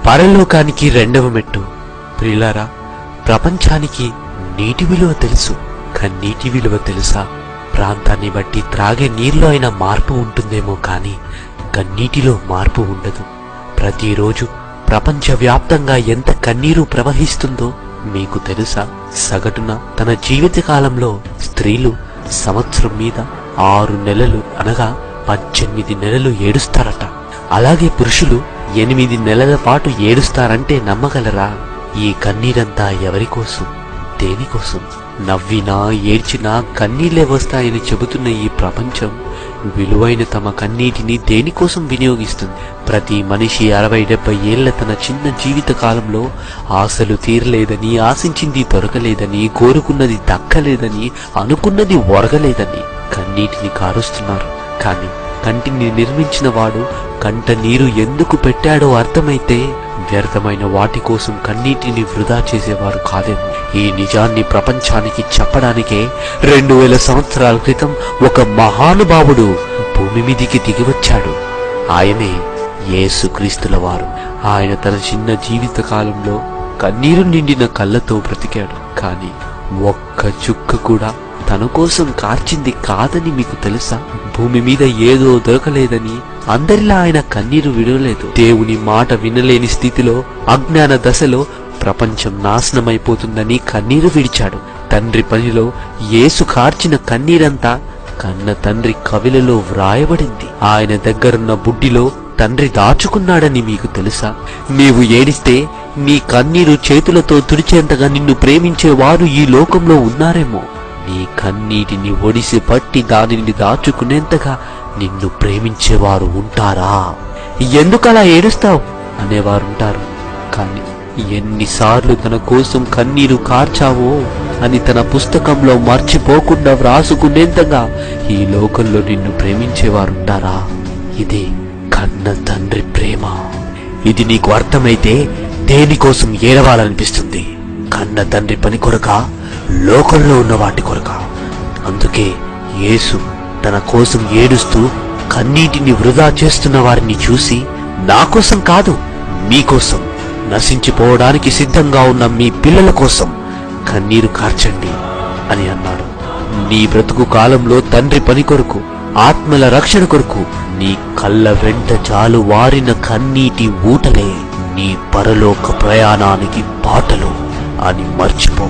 పరలోకానికి రెండవ మెట్టు. ప్రియులారా, ప్రపంచానికి నీటి విలువ తెలుసు, కన్నీటి విలువ తెలుసా? ప్రాంతాన్ని బట్టి త్రాగే నీరులో అయినా మార్పు ఉంటుందేమో కానీ కన్నీటిలో మార్పు ఉండదు. ప్రతిరోజు ప్రపంచవ్యాప్తంగా ఎంత కన్నీరు ప్రవహిస్తుందో మీకు తెలుసా? సగటున తన జీవితకాలంలో స్త్రీలు సంవత్సరం మీద 6 నెలలు అనగా 18 నెలలు ఏడుస్తారట. అలాగే పురుషులు 8 నెలల పాటు ఏడుస్తారంటే నమ్మగలరా? ఈ కన్నీరంతా ఎవరికోసం, దేనికోసం? నవ్వినా ఏడ్చినా కన్నీళ్లే వస్తాయని చెబుతున్న ఈ ప్రపంచం విలువైన తమ కన్నీటిని దేనికోసం వినియోగిస్తుంది? ప్రతి మనిషి 60-70 ఏళ్ల తన చిన్న జీవిత కాలంలో ఆశలు తీరలేదని, ఆశించింది దొరకలేదని, కోరుకున్నది దక్కలేదని, అనుకున్నది ఒరగలేదని కన్నీటిని కారుస్తున్నారు. కానీ కంటిని నిర్మించిన వాడు కంట నీరు ఎందుకు పెట్టాడో అర్థమైతే వ్యర్థమైన వాటి కోసం కన్నీటిని వృధా చేసేవారు కాదేమో. ఈ నిజాన్ని ప్రపంచానికి చెప్పడానికే 2000 సంవత్సరాల క్రితం ఒక మహానుభావుడు భూమి మీదికి దిగివచ్చాడు. ఆయనే యేసుక్రీస్తుల వారు. ఆయన తన చిన్న జీవిత కాలంలో కన్నీరు నిండిన కళ్ళతో బ్రతికాడు. కానీ ఒక్క చుక్క కూడా తన కోసం కార్చింది కాదని మీకు తెలుసా? భూమి మీద ఏదో దొరకలేదని అందరిలా ఆయన కన్నీరు విడవలేదు. దేవుని మాట వినలేని స్థితిలో, అజ్ఞాన దశలో ప్రపంచం నాశనమైపోతుందని కన్నీరు విడిచాడు. తండ్రి పనిలో యేసు కార్చిన కన్నీరంతా కన్న తండ్రి కవిలలో వ్రాయబడింది. ఆయన దగ్గరున్న బుడ్డిలో తండ్రి దాచుకున్నాడని మీకు తెలుసా? నీవు ఏడిస్తే నీ కన్నీరు చేతులతో తుడిచేంతగా నిన్ను ప్రేమించేవారు ఈ లోకంలో ఉన్నారేమో. నీ కన్నీటిని ఒడిసి పట్టి దానిని దాచుకునేంతగా నిన్ను ప్రేమించేవారు ఉంటారా? ఎందుకలా ఏడుస్తావు అనేవారుంటారు. కానీ ఎన్నిసార్లు తన కోసం కన్నీరు కార్చావో అని తన పుస్తకంలో మర్చిపోకుండా వ్రాసుకునేంతగా ఈ లోకంలో నిన్ను ప్రేమించేవారుంటారా? ఇదే కన్న తండ్రి ప్రేమ. ఇది నీకు అర్థమైతే దేనికోసం ఏడవాలనిపిస్తుంది? కన్న తండ్రి పని కొరకా, లోకంలో ఉన్న వాటి కొరకా? అందుకే యేసు తన కోసం ఏడుస్తూ కన్నీటిని వృధా చేస్తున్న వారిని చూసి, నా కోసం కాదు, మీకోసం, నశించిపోవడానికి సిద్ధంగా ఉన్న మీ పిల్లల కోసం కన్నీరు కార్చండి అని అన్నాడు. నీ బ్రతుకు కాలంలో తండ్రి పని కొరకు, ఆత్మల రక్షణ కొరకు నీ కళ్ళ వెంట చాలు వారిన కన్నీటి ఊటలే నీ పరలోక ప్రయాణానికి బాటలు అని మర్చిపో.